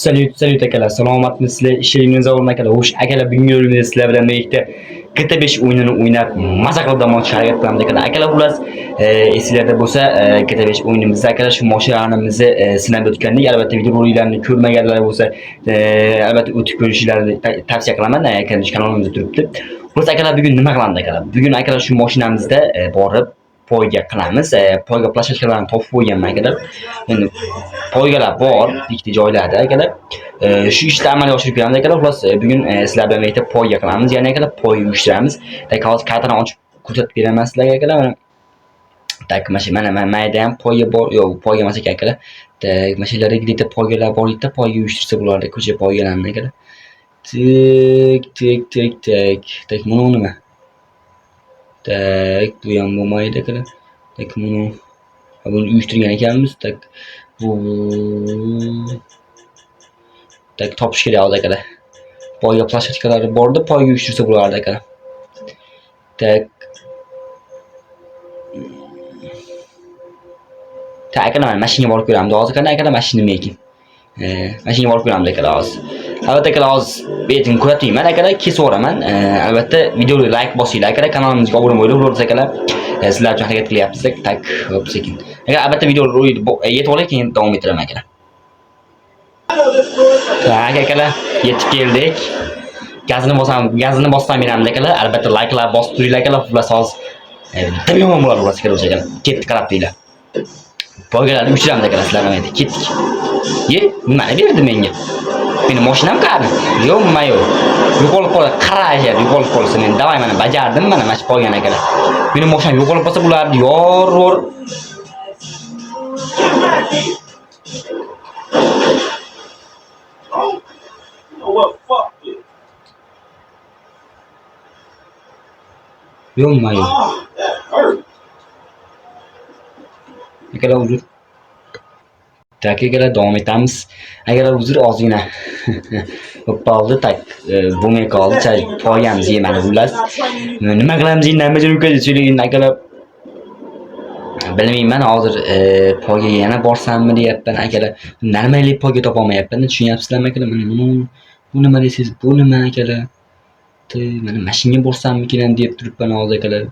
Salut akalar, salomatmisizlar? Ishlaringiz o'rnida akalar. Xo'sh, akalar bugungi o'yinimizda sizlar bilan birlikda GTA 5 o'yinini o'ynab, maza qilib dam olishga harakat qilamiz akalar. Akalar, xullas, esingizda bo'lsa, GTA 5 o'yinimizda akalar shu mashinamizni sinab o'tgandik. Albatta, videoroliklarni ko'rmaganlar bo'lsa, albatta o'tib ko'rishlarini tavsiya qilaman. Kanalimizda turibdi. Xullas, akalar, bugun nima qilamiz akalar? Bugun akalar shu mashinamizda borib poyga qilamiz. Poyga plashachkalarni topib qo'yganman akalar. Endi poygalar bor, ikkita joylarda akalar. Shu ishni amalga oshirib beramiz akalar. Xullas, bugun sizlar bilan birga poyga qilamiz. Ya'ni akalar poyga uyushtiramiz. Hozir kartani ochib ko'rsatib beraman sizlarga akalar. Mana mayda ham poyga bor. Yo'q, poyga emas ekan akalar. Mashinalarda ikkita poygalar bor edi, poyga uyushtirsa bo'lardi, ko'cha poygalarini akalar. Tik. Mana nima? Bu ham bo'lmaydi akalar. Buni uyushtirgan ekanmiz. Bu topish kerak hozir akalar. Poyga plashachkalari bordi, poyga uyushtirsa bo'lardi akalar. Akalar, mashinaga borib ko'ramiz. Hozir qanday akalar mashina making. Mashinaga borib ko'ramiz akalar hozir. Albatta akalar, hozir betin ko'ratyapman akalar, kesaveраman. Albatta videoga like bosinglar akalar, kanalimizga obuna bo'lib akalar. Sizlar uchun harakat qilyapmiz. Hop sekin. Agar albatta videoga yetib olay, keyin davom ettiraman akalar. Akalar, yetib keldik. Gazini bossam beramiz akalar. Albatta like'lar bosib turinglar akalar. Xullas hozir tamom bo'ladi xullas akalar. Ketdik, qarab turinglar. Poygalarni uchiramiz akalar, sizlar bilan ketdik. Nimani berdi menga? Meni mashinam qani? Yo'qmi, yo'q. Yo'qolib qoldi, qarayapti, yo'qolib qolsa men davay mana bajardim, mana shu poygani akalar. Meni mashinam yo'qolib qolsa bularni yorur. Yo'qmi, yo'q. Akalar, uzr. Akalar, davom etamiz. Akalar, uzr, ozgina o'poldi, bo'lmay qoldi. Poygamiz yemadi xullas. Nima qilamiz endi, nima javob so'rayman akalar. Bilmayman, hozir poygaga yana borsammi deyapman akalar. Normalniy poyga topa olmayapman, tushunyapsizlarmi akalar? Bu nima deysiz? Bu nima akalar? Mana mashinaga borsammikin deb turibman hozir akalar.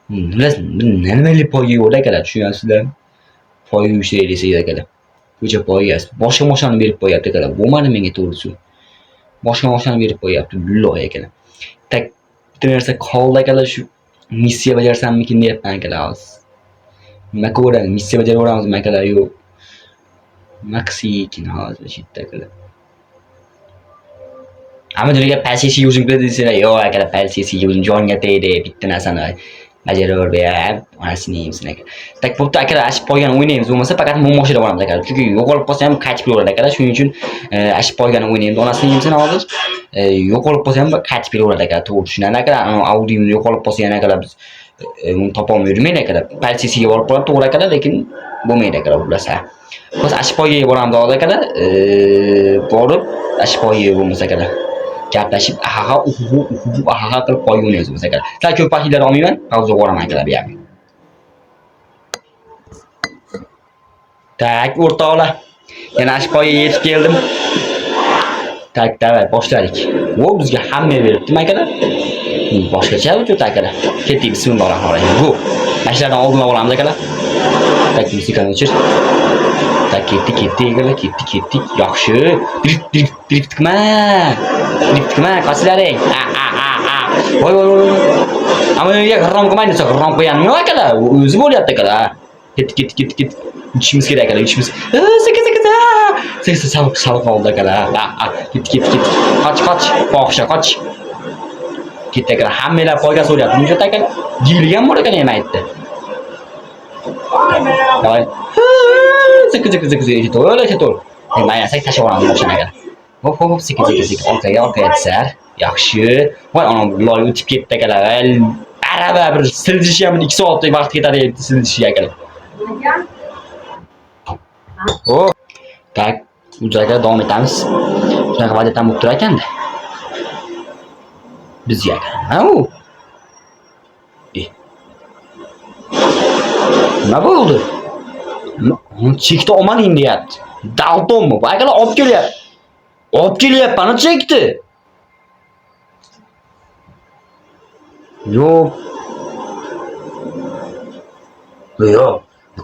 Normalniy poyga yo'q akalar, tushunyapsizlar? Poyga uyushtiraylik desak akalar. Ko'cha poygasi. Boshqa mashinani berib qo'yapti akalar. Bo'lmadi menga to'g'risi. Boshqa mashinani berib qo'yapti, billahi akalar. Bitta narsa qoldi akalar, shu missiya bajarsammikin deyapman akalar hozir. Nima ko'ramiz? Missiya bajaravramizmi akalar? Yo'q. Maksikin hozir shitda akalar. Ammo joyga palsiyasiga o'zing biladirsizlar. Yo'q akalar, palsiyasiga o'zing jonga tegdi, bitta narsani bajarib berib, onasini yeymiz akalar. Bo'pti akalar, ash poygani o'ynaymiz. Bo'lmasa faqat mo'moshida boramiz akalar. Chunki yo'qolib qolsa ham qaytib kelaveradi akalar. Shuning uchun ash poygani o'ynaymiz. Onasini yeymiz hozir. Yo'qolib qolsa ham qaytib kelaveradi akalar. To'g'ri tushunadi akalar. Audiomiz yo'qolib qolsa yana akalar biz uni topolmay yurmaydi akalar. Palsiyasiga borib qoladi, to'g'ri akalar, lekin bo'lmaydi akalar xullas. Biz ash poygaga boramiz hozir akalar. Borib ash poygaga bo'lmasa akalar. Gaplashib ahaha qilib poyga o'ynaymiz akalar. Sizlar ko'p vaqtlar olmayman, hozir boraman akalar bu yerga. O'rtoqlar. Yana ash poygaga yetib keldim. Davay boshladik. Bizga hamma beribdi akalar. Boshqacha o'tib akalar. Ketdik, bismillahirrohmanirrohim. Bu mashinalardan oldinga olamiz akalar. Musikani o'chir. Ketdik akalar, ketdik. Yaxshi. Driftdikma. Qasilaring. Voy. Ammo menga g'irrom qilmaydi, g'irrom qo'yanmi yo'q akalar? O'zi bo'lyapti akalar. Ketdik. Uchimiz kerak akalar, uchimiz. Sakkiz sabq oldi akalar. Ketdik. Qoch. Fohisha qoch. Ketdi akalar. Hammalar poyga so'rayapti. Buncha akalar. Jilgan bor ekan, nima aytdi? Voy. Sakkiz. To'g'ri. Mana sak tashaveramiz mashinaga. Hop, sekin. Orqaga tsar. Yaxshi. Voy, ana loy o'tib ketdi akalar. Araba bir siljishi ham 2 soatlik vaqt ketadi, siljishi akalar. Uzaga davom etamiz. Shunaqa vaziyatdan bo'lib turar ekanda. Bizga. Nima bo'ldi? Chekda olmading deyapti. Daltonmi? Bu akalar olib kelyapti. Olib kelyapman chekdi. Yo'q. Yo'q.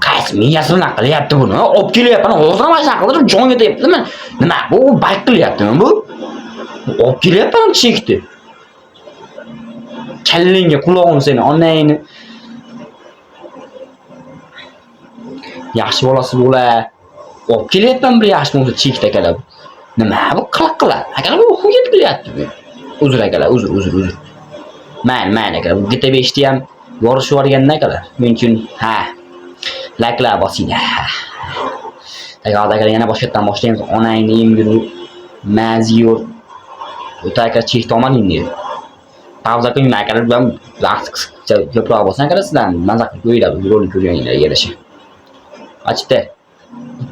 Qaysi miyasi bilan qilyapti buni? Olib kelyapman, hozir mana shunaqa qilib jonga deyaptimi? Nima? Bu bayk qilyaptimi bu? Olib kelyapman chekdi. Kallingga qulog'im seni, onangni. Yaxshi bolasi bo'la. Olib kelyapman bir yaxshi bo'lsa chekdi akalar. Nima bu qiladi? Akalar bu xuyet qilyapti bu. Uzr akalar, uzr. Mayli akalar, bu GT5 ham yorishib yuborgandan akalar. Mumkin, ha. Like'lar bosinglar. Akalar yana boshqatdan boshlaymiz. Onangni emgiru maziyor. O'ta aka chekdi olmading dedi. Pauza qiling akalar, ben vaqt ko'proq bo'lsa akalar sizdan mazza qilib qo'yinglar, rolik ko'rganinglar yarasha. Açtı.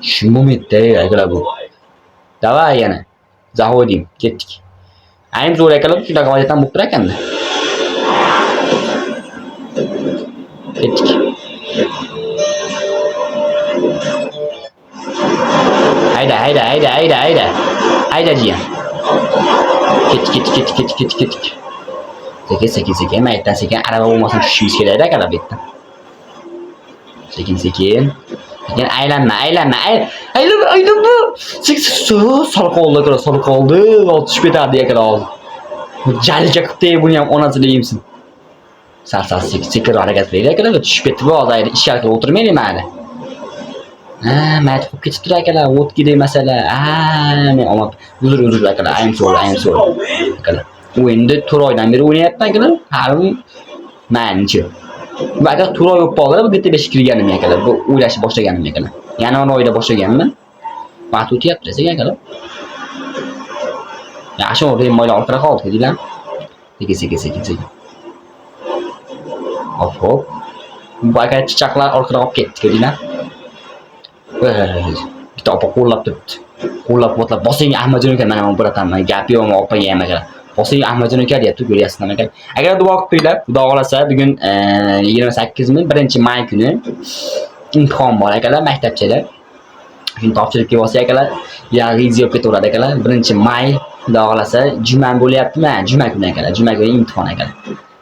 Şu momentde akalar bu. Davay yana. Zahodim, ketdik. Ayrim zo'r akalar shu daqiqadan bo'lib turar ekanda. Ketdik. Hayda. Hayda jiyan. Ketdik. Sekin. Maytdan sekin araba bo'lmasin tushishimiz kerak akalar bu yerdan. Sekin. Yani aylanma. Aylan bu. Sol qoldi. Tushib ketadi akalar hozir. Jalga qilib buni ham onasi deyimsin. Sal sekin harakat qiling akalar, tushib ketdi bu hozir ishga qilib o'tirmaylik mayli. Mayli qilib ketib turar akalar, o'tgidek masala. Men omad. Uzr akalar, ayam so'l. Akalar. O'yinda 4 oydan beri o'ynayapman akalar. Harim mayli. Bu akalar to'g'ri yo'q qoldi, bu GT5 kirganim akalar. Bu o'ylashni boshlaganim akalar. Yanvar oyida boshlaganman. Vaqt o'tyapti desang akalar. Yaxshi o'rday moylar orqaga qoldi, deydilar. Sekin. Hop. Bu akalar chichaqlar orqaga olib ketdi, deydilar. Bitta opa qo'llab turibdi. Qo'llab bosing Ahmadjon aka, mana bu birataman gap yo'qmi opaga ham akalar. Bosing Ahmadjon aka deyapti, ko'ryapsizlar akalar. Agar duo qilib qo'yinglar, xudo xolasa bugun 28-may kuni imtihon bor akalar, maktabchalar. Shuni topshirib kelsa akalar, ya video ketaveradi akalar. 1-may xudo xolasa juma bo'lyaptimi? Juma kuni akalar. Juma kuni imtihon akalar.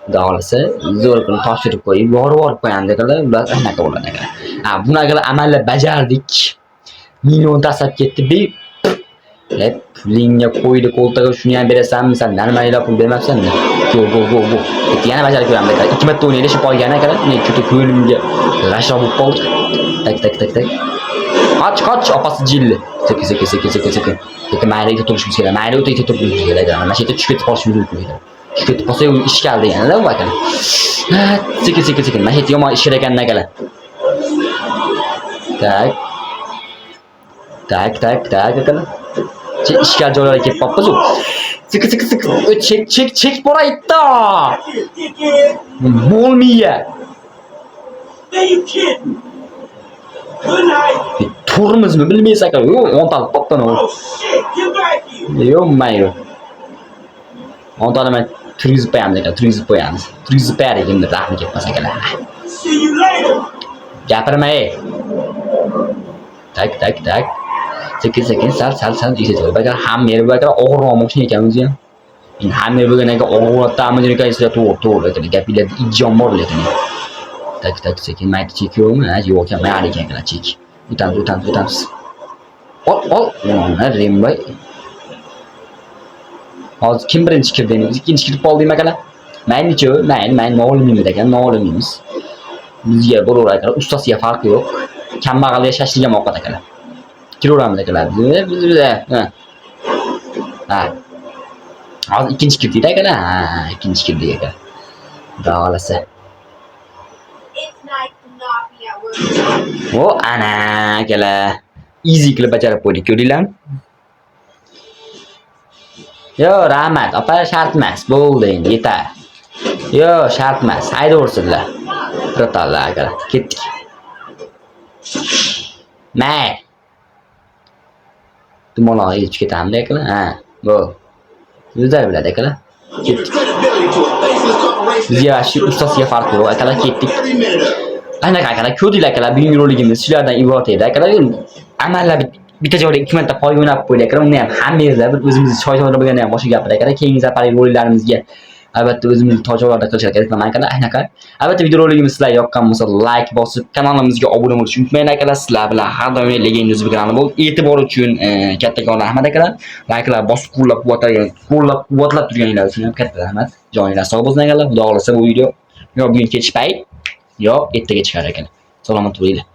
Xudo xolasa zo'r kuni topshirib qo'yib, yorib qo'yamiz akalar. Ular anaqa bo'ladi akalar. Buni akalar amallab bajardik. Million tasab ketdi. Pulingga qo'ydi qo'ltig'i, shuni ham berasanmi sen? Normalar pul bermabsan-da. Go. Yana bajarib ko'ramiz akalar. 2 marta o'ynayishib qolgan akalar. Men juda ko'nglimga g'ashroq bo'lib qoldi. Tak. Qoch, opasi jilli. Sekin mayliga turishimiz kerak. Mayli o'tib turishimiz kerak. Mana shu yerda tushib ketib qolishimiz mumkin edi. Tushib ketib qolsa, ish keldi yana-da bu akalar. Sekin. Mana shu yerda yomon ish kerak ekan akalar. Tak akalar. İşgal joylarga kelib qolibmiz u. Çek borayda. Bo'lmaydi. Turmizmi bilmaysiz aka. Yo'q, 10 ta qopdan o. Yo'q, mayli. 10 ta men turgizib qo'yamiz aka, turgizib qo'yamiz endi rahmi ketmas akalar. Gapirmay. Tak. Sekin sal ishlatib. Bakar hamma yer bakar og'irroqmoqchi ekan o'zi ham. Endi hamma yer bo'lgan ekan og'irroqdan Amerika esa to'g'ri ekan. Gapingizda ijjon bor lekin. Tak sekin mayda chekyapmi? Yo'q ekan, mayli ekan chek. O'tamiz. Ol. Rimboy. Hozir kim birinchi kirdi endi? Biz ikkinchi kirib qoldik akalar. Mayli-chi, mayli nolmaymiz ekan, nolmaymiz. Bizga bo'lar akalar, ustasiga farqi yo'q. Kambag'alga shashligan ovqat akalar. Kiraveramiz akalar. Biz hozir ikkinchi kirdik akalar. Ikkinchi kirdik aka. Xudo xolasa. O ana akalar. Easy qilib bajarib qo'ydik, ko'rdinglarmi? Yo, rahmat. Opa, shart emas. Bo'ldi endi, yetar. Yo, shart emas. Haydaversinlar. Birotalar akalar. Ketdik. May. Tumonlar yetib ketamiz akalar. Bu. O'zlar biladi akalar. Ketdik. Bizga shu ustasiga farq yo'q akalar, ketdik. Anaqa akalar, ko'rdinglar akalar, bugungi roligimiz shulardan iborat edi akalar. Amallab bitta joyda 2 marta poy o'ynab qo'ydik ekan. Uni ham hammangizlar bir o'zimizni choy bo'lganda ham boshqa gapirar ekan. Keyingi safar rollarimizga albatta o'zimizni tojolarda qilishga kerak ekan akalar. Anaqa. Albatta videoroligimiz sizlarga yoqqan bo'lsa, like bosib, kanalimizga obuna bo'lishni unutmang akalar. Sizlar bilan har doim Legend News kanali bo'lib, e'tibor uchun kattakon rahmat akalar. Like'lar bosib qo'llab-quvvatlab turganinglar uchun ham katta rahmat. Joninglar sog' bo'lsin akalar. Xudo xolasa bu video yo bugun kech payt, yo ertaga chiqar ekan. Salomat bo'linglar.